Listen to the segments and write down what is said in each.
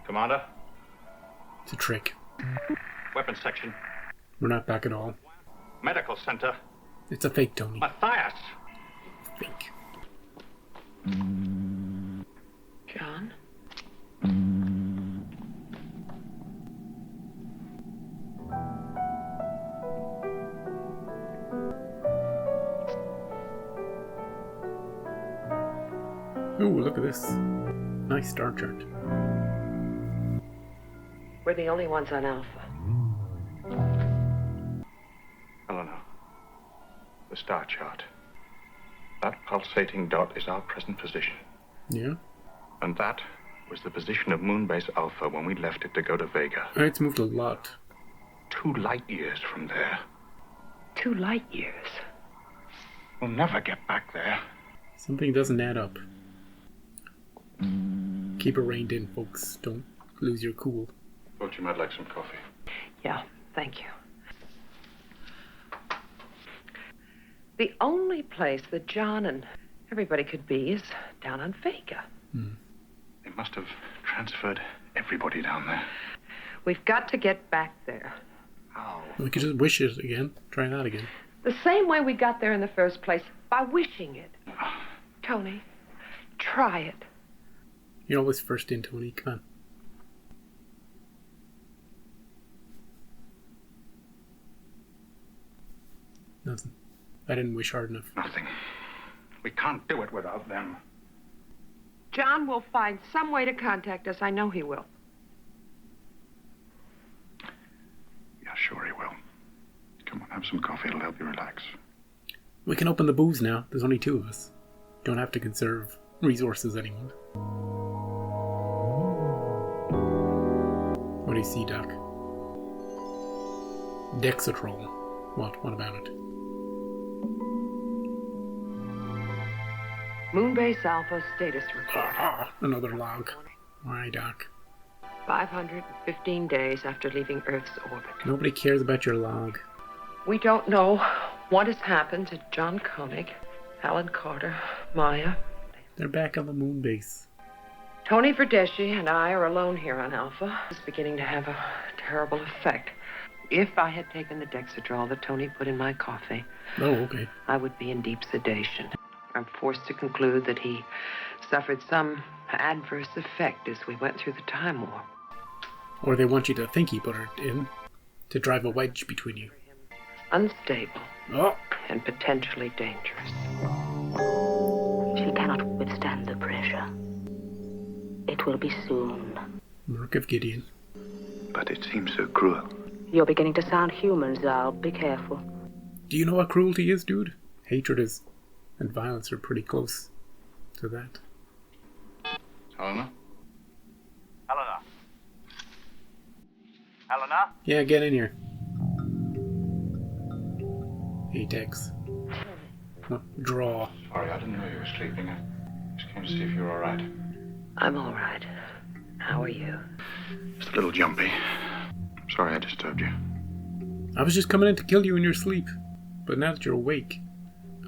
Commander? It's a trick. Weapons section. We're not back at all. Medical center. It's a fake, Tony. Matthias! Fake. John? Ooh, look at this. Nice star chart. We're the only ones on Alpha. Eleanor. The star chart. That pulsating dot is our present position. Yeah? And that was the position of Moonbase Alpha when we left it to go to Vega. It's moved a lot. 2 light years from there. 2 light years. We'll never get back there. Something doesn't add up. Keep it reined in, folks. Don't lose your cool. Thought you might like some coffee. Yeah, thank you. The only place that John and everybody could be is down on Vega. They must have transferred everybody down there. We've got to get back there. How? We could just wish it again. Try that again. The same way we got there in the first place, by wishing it. Tony, try it. You're always first in, Tony. Come on. Nothing. I didn't wish hard enough. Nothing. We can't do it without them. John will find some way to contact us. I know he will. Yeah, sure he will. Come on, have some coffee. It'll help you relax. We can open the booze now. There's only 2 of us. Don't have to conserve resources anymore. What do you see, Doc? Dexatrol. What about it? Moonbase Alpha status report. Another log. Why, Doc? 515 days after leaving Earth's orbit. Nobody cares about your log. We don't know what has happened to John Koenig, Alan Carter, Maya. They're back on the moon base. Tony Verdeschi and I are alone here on Alpha. It's beginning to have a terrible effect. If I had taken the Dexedrol that Tony put in my coffee, Oh, okay. I would be in deep sedation. I'm forced to conclude that he suffered some adverse effect as we went through the time warp. Or they want you to think he put it in to drive a wedge between you. Unstable Oh! and potentially dangerous. She cannot withstand the pressure. It will be soon. Mark of Gideon. But it seems so cruel. You're beginning to sound human, Zal. Be careful. Do you know what cruelty is, dude? Hatred is, and violence are pretty close to that. Helena? Helena? Helena? Yeah, get in here. Hey, Dex. What? Draw. Sorry, I didn't know you were sleeping. I just came to see if you were all right. I'm all right. How are you? Just a little jumpy. Sorry I disturbed you. I was just coming in to kill you in your sleep. But now that you're awake,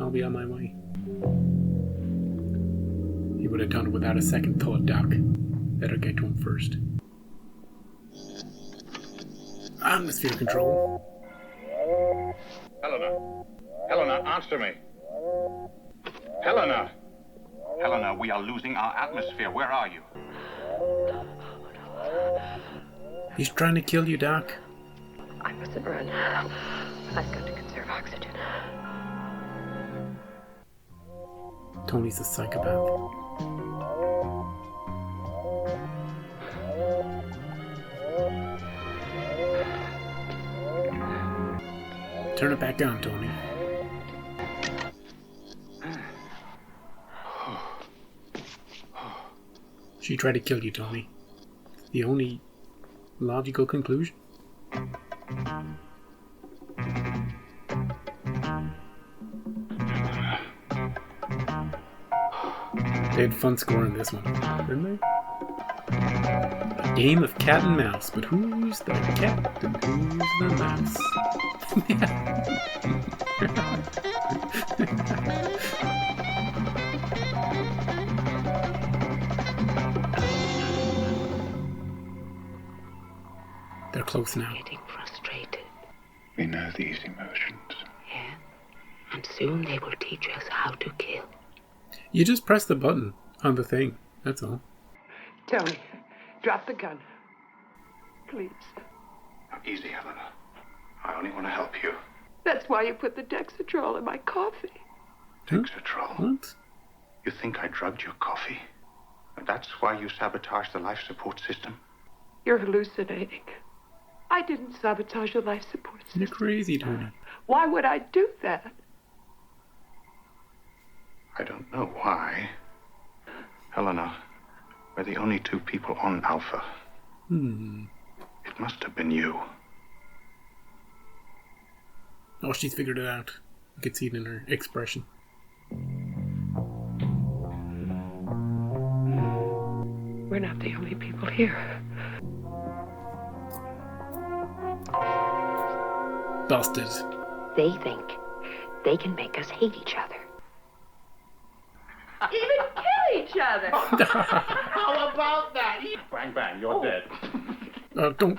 I'll be on my way. He would have done it without a second thought, Doc. Better get to him first. Atmosphere control. Helena. Helena, answer me. Helena. Helena, we are losing our atmosphere. Where are you? He's trying to kill you, Doc. I mustn't run. I've got to conserve oxygen. Tony's a psychopath. Turn it back on, Tony. She tried to kill you, Tony. The only logical conclusion. They had fun scoring this one, didn't they? A game of cat and mouse, but who's the cat and who's the mouse? close now. Getting frustrated. We know these emotions. Yeah. And soon they will teach us how to kill. You just press the button on the thing. That's all. Tony, drop the gun. Please. Now, easy, Helena. I only want to help you. That's why you put the Dexatrol in my coffee. Dexatrol? What? You think I drugged your coffee? And that's why you sabotaged the life support system? You're hallucinating. I didn't sabotage the life support system. You're crazy, Tony. Why would I do that? I don't know why. Helena, we're the only two people on Alpha. It must have been you. Oh, she's figured it out. You can see it in her expression. We're not the only people here. Busted. They think they can make us hate each other. Even kill each other. How about that? Bang, bang, you're dead. Don't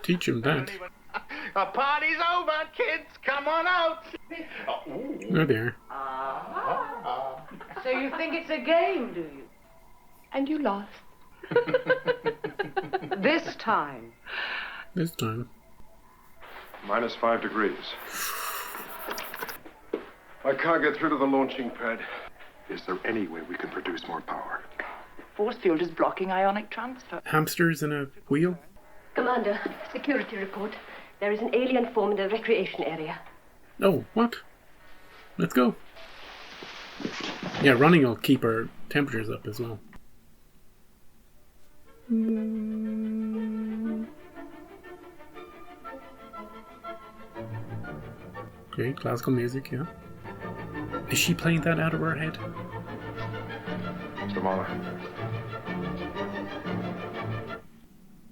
teach him that. The party's over, kids. Come on out. Oh, there. So you think it's a game, do you? And you lost. This time. This time. -5 degrees. I can't get through to the launching pad. Is there any way we can produce more power? Force field is blocking ionic transfer. Hamsters in a wheel? Commander, security report. There is an alien form in the recreation area. Oh, what? Let's go. Yeah, running will keep our temperatures up as well. Okay, classical music, yeah. Is she playing that out of her head? Samara,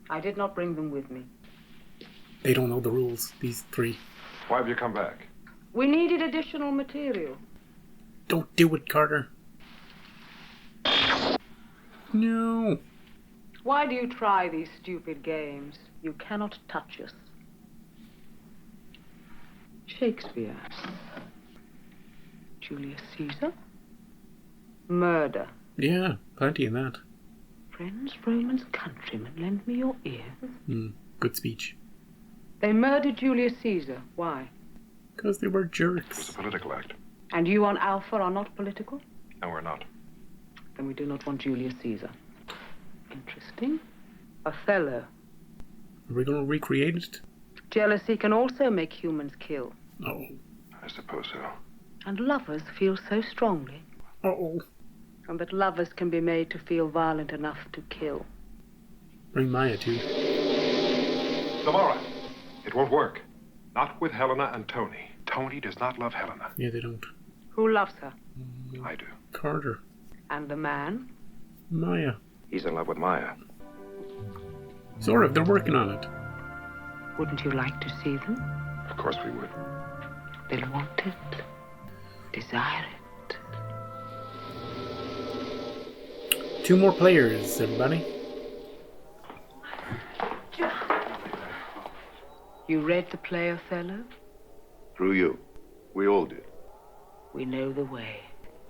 I did not bring them with me. They don't know the rules, these three. why have you come back? We needed additional material. Don't do it, Carter. No. Why do you try these stupid games? You cannot touch us. Shakespeare. Julius Caesar. Murder. Yeah, plenty in that. Friends, Romans, countrymen, lend me your ears. Good speech. They murdered Julius Caesar. Why? Because they were It's jerks. a political act. And you on Alpha are not political? No, we're not. Then we do not want Julius Caesar. Interesting. Othello. Are we going to recreate it? Jealousy can also make humans kill. Oh. I suppose so. And lovers feel so strongly. Uh-oh. And that lovers can be made to feel violent enough to kill. Bring Maya too. Samara, it won't work. Not with Helena and Tony. Tony does not love Helena. Yeah, they don't. Who loves her? I do. Carter. And the man? Maya. He's in love with Maya. Sort of, they're working on it. Wouldn't you like to see them? Of course we would. They'll want it. Desire it. 2 more players, everybody. You read the play Othello? Through you. We all did. We know the way.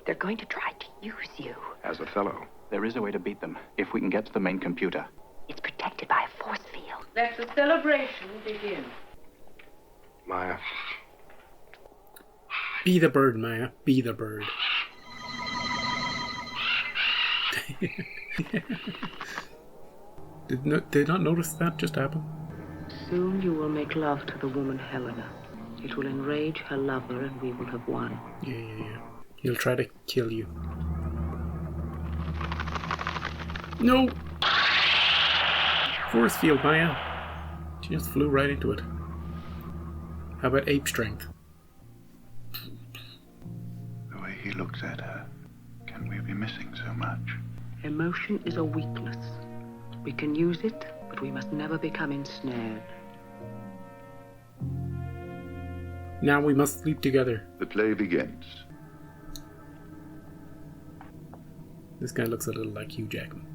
They're going to try to use you. As Othello. There is a way to beat them if we can get to the main computer. It's protected by a force field. Let the celebration begin. Maya. Be the bird, Maya. Be the bird. Did not notice that just happen? Soon you will make love to the woman Helena. It will enrage her lover and we will have won. Yeah. He'll try to kill you. No! Force field, Maya. She just flew right into it. How about ape strength? The way he looks at her, can we be missing so much? Emotion is a weakness. We can use it, but we must never become ensnared. Now we must sleep together. The play begins. This guy looks a little like Hugh Jackman.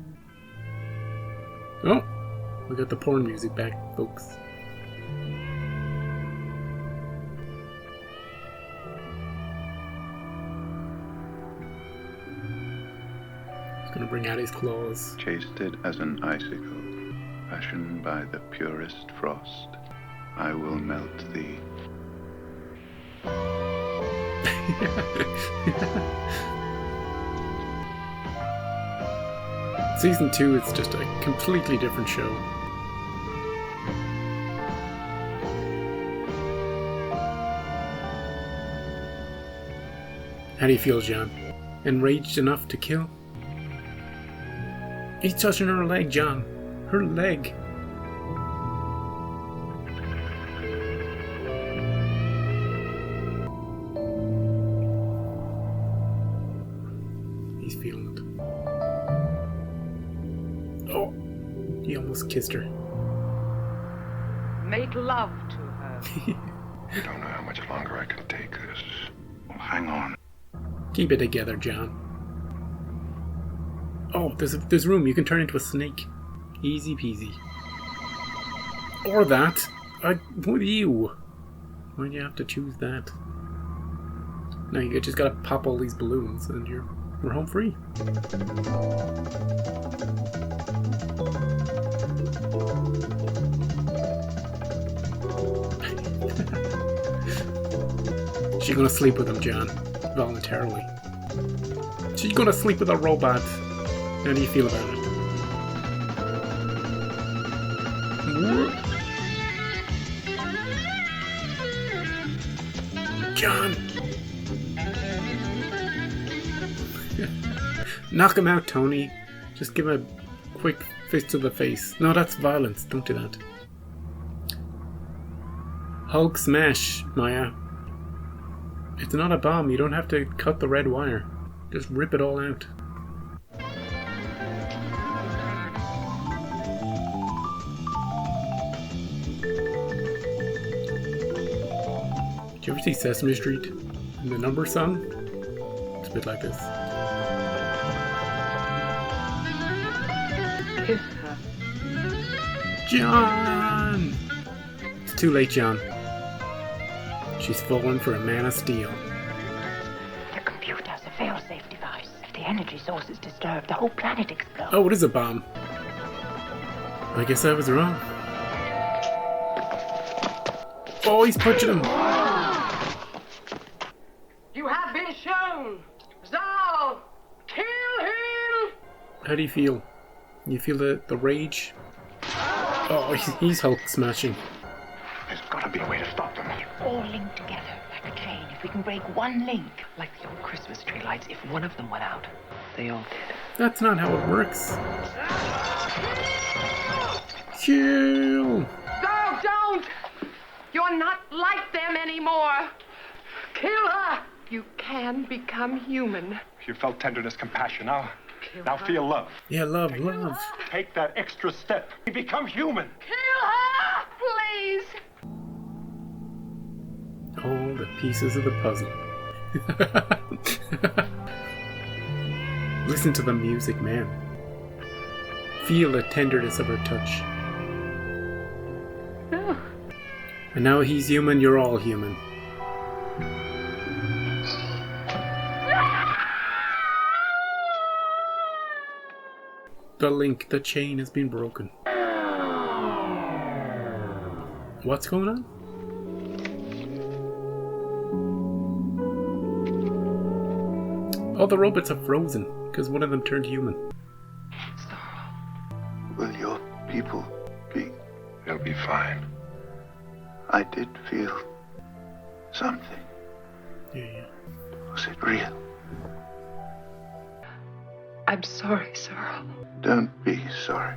Oh! We got the porn music back, folks. He's gonna bring out his claws. Chased as an icicle, fashioned by the purest frost, I will melt thee. Season 2 is just a completely different show. How do you feel, John? Enraged enough to kill? He's touching her leg, John. Her leg. He's feeling it. Oh, he almost kissed her. Make love to her. You don't know how much longer I can take this. Well, hang on. Keep it together, John. Oh, there's room. You can turn into a snake. Easy peasy. Or that. What are you? Why'd you have to choose that? No, you just gotta pop all these balloons and we're home free. She's gonna sleep with him, John. Voluntarily. She's gonna sleep with a robot. How do you feel about it? John! Knock him out, Tony. Just give him a quick fist to the face. No, that's violence. Don't do that. Hulk smash, Maya. It's not a bomb. You don't have to cut the red wire. Just rip it all out. Did you ever see Sesame Street? And the number song? It's a bit like this. Kiss her. John! It's too late, John. She's fallen for a man of steel. The computer's a fail-safe device. If the energy source is disturbed, the whole planet explodes. Oh, it is a bomb. I guess I was wrong. Oh, he's punching him. You have been shown. Zal, kill him. How do you feel? You feel the rage? Oh, he's Hulk smashing. There's gotta be a way to stop them. All linked together like a chain. If we can break one link. Like the old Christmas tree lights, if one of them went out, they all did. That's not how it works. Kill! No, don't! You're not like them anymore. Kill her. You can become human. If you felt tenderness, compassion, now her. feel love. Yeah, love. Take that extra step. You become human. Kill her, please. All the pieces of the puzzle. Listen to the music, man. Feel the tenderness of her touch. No. And now he's human, you're all human. The link, the chain has been broken. What's going on? Oh, the robots are frozen because one of them turned human. Will your people be? They'll be fine. I did feel something. Yeah. Was it real? I'm sorry, Sorrel. Don't be sorry.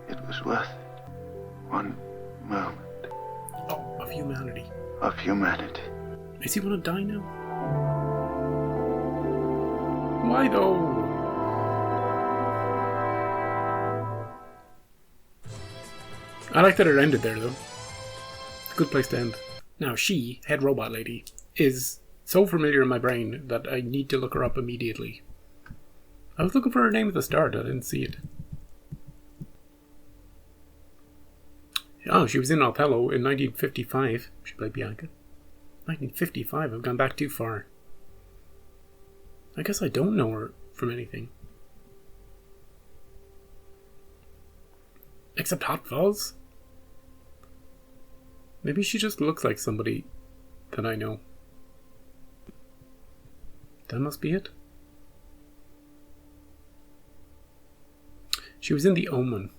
It was worth it. One moment Oh, of humanity. of humanity. Is he gonna die now? Why though? I like that it ended there though. Good place to end. Now she, head robot lady, is so familiar in my brain that I need to look her up immediately. I was looking for her name at the start, I didn't see it. Oh, she was in Othello in 1955. She played Bianca. 1955, I've gone back too far. I guess I don't know her from anything. Except Hot Fuzz? Maybe she just looks like somebody that I know. That must be it. She was in The Omen.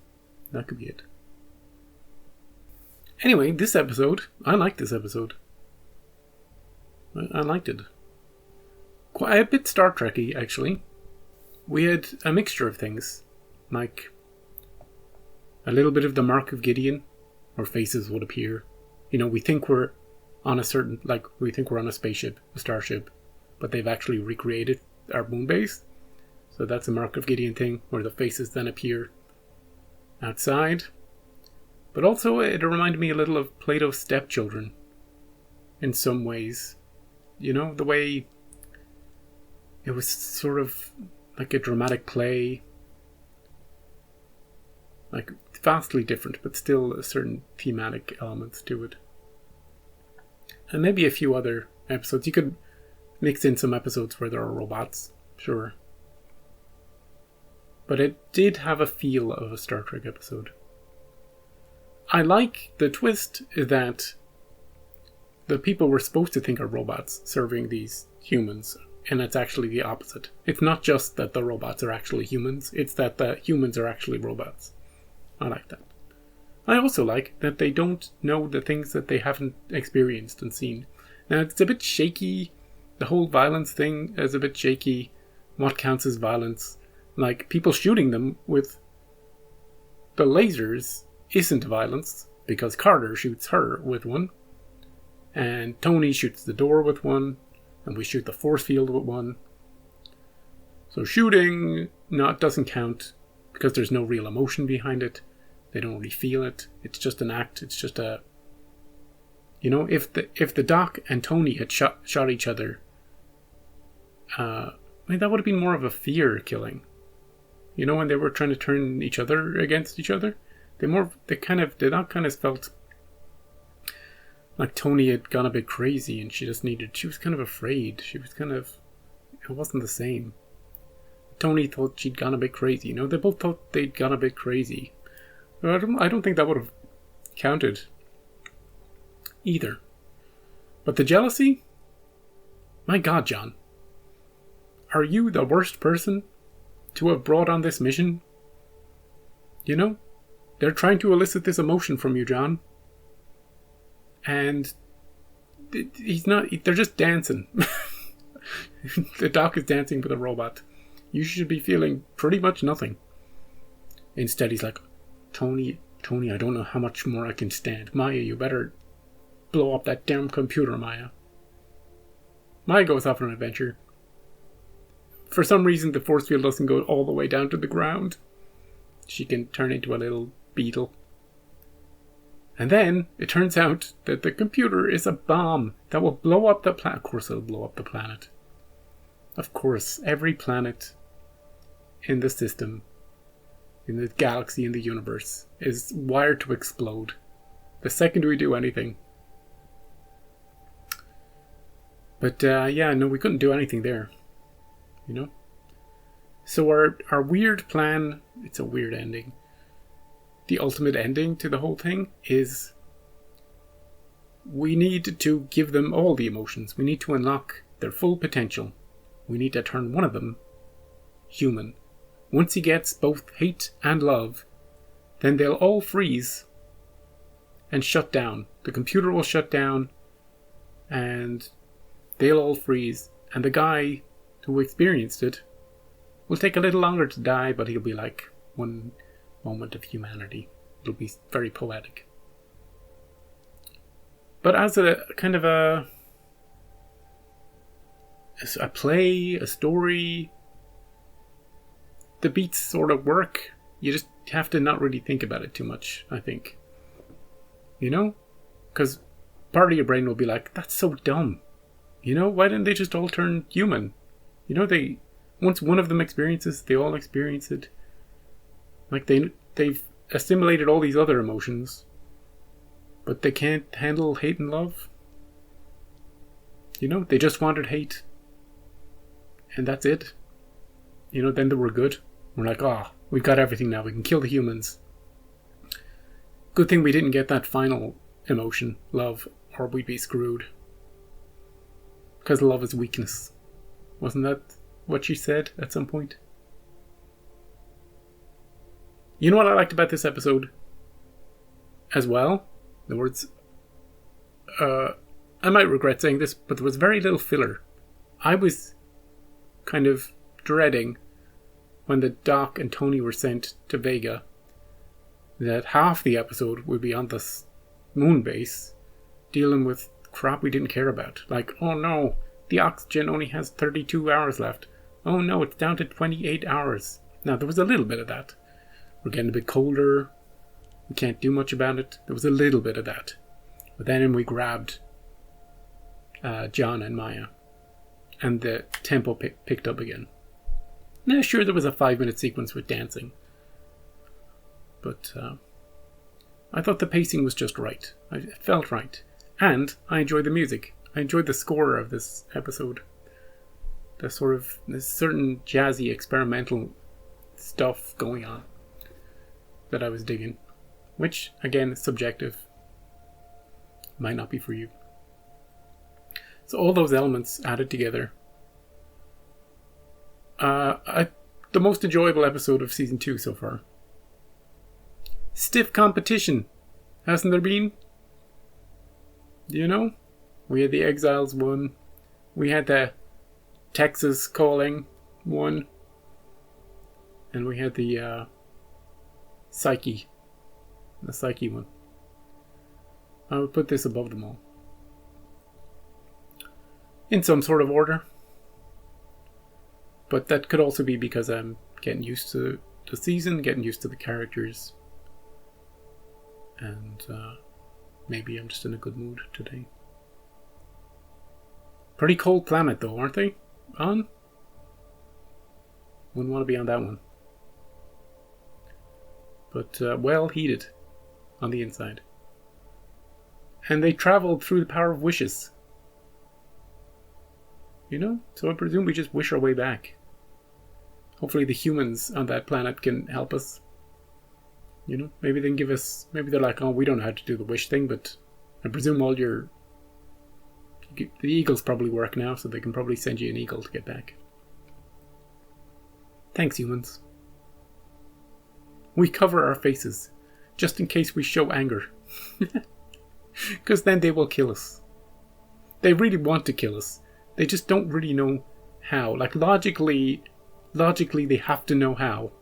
That could be it. Anyway, this episode, I liked this episode. I liked it. Quite a bit Star Trek-y, actually. We had a mixture of things. Like a little bit of the Mark of Gideon, where faces would appear. You know, we think we're on a certain, like, we think we're on a spaceship, a starship, but they've actually recreated our moon base. So that's a Mark of Gideon thing, where the faces then appear outside. But also, it reminded me a little of Plato's Stepchildren, in some ways. You know, the way it was sort of like a dramatic play. Like, vastly different, but still a certain thematic elements to it. And maybe a few other episodes. You could mix in some episodes where there are robots, sure. But it did have a feel of a Star Trek episode. I like the twist that the people we're supposed to think are robots serving these humans, and it's actually the opposite. It's not just that the robots are actually humans, it's that the humans are actually robots. I like that. I also like that they don't know the things that they haven't experienced and seen. Now, it's a bit shaky. The whole violence thing is a bit shaky. What counts as violence? Like, people shooting them with the lasers isn't violence, because Carter shoots her with one, and Tony shoots the door with one, and we shoot the force field with one. So shooting doesn't count, because there's no real emotion behind it. They don't really feel it. It's just an act. It's just a... You know, if the Doc and Tony had shot each other, I mean, that would have been more of a fear killing. You know, when they were trying to turn each other against each other, they kind of felt like Tony had gone a bit crazy, and she was kind of afraid. It wasn't the same. Tony thought she'd gone a bit crazy. You know, they both thought they'd gone a bit crazy. But I don't think that would have counted either. But the jealousy? My God, John. Are you the worst person to have brought on this mission? You know? They're trying to elicit this emotion from you, John. And they're just dancing. The Doc is dancing with a robot. You should be feeling pretty much nothing. Instead, he's like, Tony, I don't know how much more I can stand. Maya, you better blow up that damn computer, Maya. Maya goes off on an adventure. For some reason, the force field doesn't go all the way down to the ground. She can turn into a little beetle. And then, it turns out that the computer is a bomb that will blow up the planet. Of course it'll blow up the planet. Of course, every planet in the system, in the galaxy, in the universe, is wired to explode the second we do anything. But we couldn't do anything there. You know? So our weird plan, it's a weird ending. The ultimate ending to the whole thing is we need to give them all the emotions. We need to unlock their full potential. We need to turn one of them human. Once he gets both hate and love, then they'll all freeze and shut down. The computer will shut down and they'll all freeze. And the guy who experienced it will take a little longer to die, but he'll be like one moment of humanity. It'll be very poetic. But as a kind of a play, a story, the beats sort of work. You just have to not really think about it too much, I think. You know? Because part of your brain will be like, that's so dumb. You know, why didn't they just all turn human? You know, once one of them experiences, they all experience it. Like they've assimilated all these other emotions. but they can't handle hate and love. You know, they just wanted hate. And that's it. You know, then they were good. We're like, we've got everything now. We can kill the humans. Good thing we didn't get that final emotion, love, or we'd be screwed. Because love is weakness. Wasn't that what she said at some point? You know what I liked about this episode? As well? In other words, I might regret saying this, but there was very little filler. I was kind of dreading when the Doc and Tony were sent to Vega that half the episode would be on this moon base dealing with crap we didn't care about. Like, oh no, the oxygen only has 32 hours left. Oh no, it's down to 28 hours. Now, there was a little bit of that. We're getting a bit colder. We can't do much about it. There was a little bit of that. But then we grabbed John and Maya. And the tempo picked up again. Now, sure, there was a 5-minute sequence with dancing. But I thought the pacing was just right. It felt right. And I enjoyed the music. I enjoyed the score of this episode. There's certain jazzy experimental stuff going on that I was digging. Which, again, is subjective. Might not be for you. So all those elements added together. The most enjoyable episode of season 2 so far. Stiff competition. Hasn't there been? You know? We had the Exiles one. We had the Texas Calling one. And we had the Psyche. The Psyche one. I would put this above them all. In some sort of order. But that could also be because I'm getting used to the season, getting used to the characters. And maybe I'm just in a good mood today. Pretty cold planet though, aren't they? On? Wouldn't want to be on that one. But well heated on the inside. And they traveled through the power of wishes. You know? So I presume we just wish our way back. Hopefully the humans on that planet can help us. You know? Maybe they can give us... Maybe they're like, oh, we don't know how to do the wish thing, but I presume all your... The eagles probably work now, so they can probably send you an eagle to get back. Thanks, humans. We cover our faces, just in case we show anger. Because then they will kill us. They really want to kill us. They just don't really know how. Like, logically they have to know how.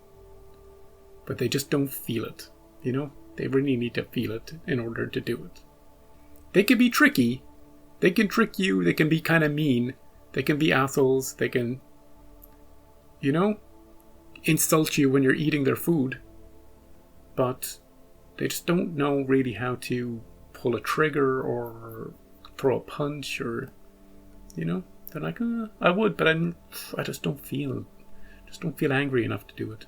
But they just don't feel it. You know? They really need to feel it in order to do it. They can be tricky. They can trick you. They can be kind of mean. They can be assholes. They can, you know, insult you when you're eating their food. But they just don't know really how to pull a trigger or throw a punch or, you know, they're like, I would, but I just don't feel angry enough to do it.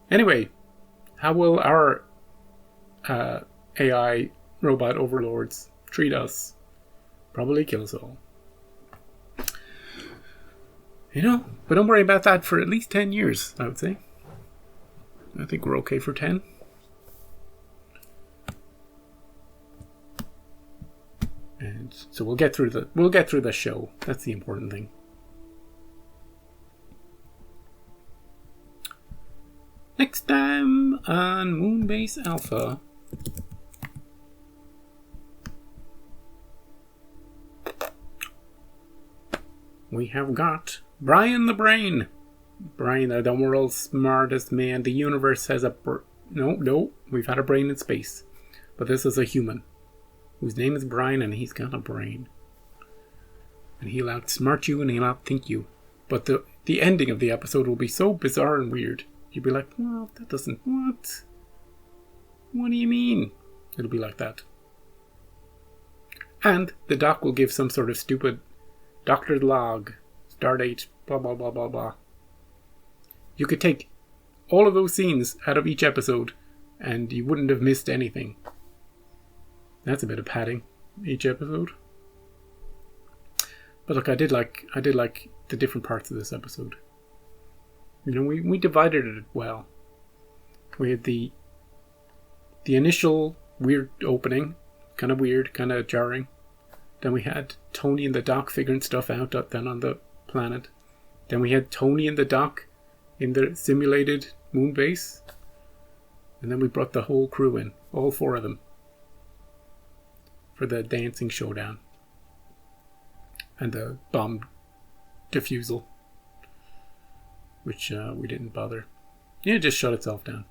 Anyway, how will our AI robot overlords treat us? Probably kill us all. You know, but don't worry about that for at least 10 years, I would say. I think we're okay for 10. And so we'll get through the show. That's the important thing. Next time on Moonbase Alpha. We have got Brian the Brain. Brian, the world's smartest man. The universe has a... No, we've had a brain in space. But this is a human whose name is Brian, and he's got a brain. And he'll outsmart you and he'll outthink you. But the ending of the episode will be so bizarre and weird. You'll be like, well, that doesn't... What? What do you mean? It'll be like that. And the doc will give some sort of stupid doctor's log, stardate, blah, blah, blah, blah, blah. You could take all of those scenes out of each episode, and you wouldn't have missed anything. That's a bit of padding each episode. But look, I did like the different parts of this episode. You know, we divided it well. We had the initial weird opening, kind of weird, kind of jarring. Then we had Tony and the Doc figuring stuff out down on the planet. Then we had Tony and the Doc in the simulated moon base. And then we brought the whole crew in, all 4 of them, for the dancing showdown. And the bomb defusal, which we didn't bother. Yeah, it just shut itself down.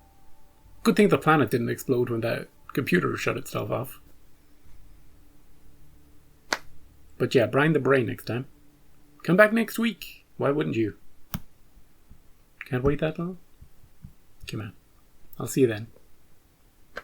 Good thing the planet didn't explode when that computer shut itself off. But yeah, Brian the Brain next time. Come back next week. Why wouldn't you? Can't wait that long? Come on. I'll see you then.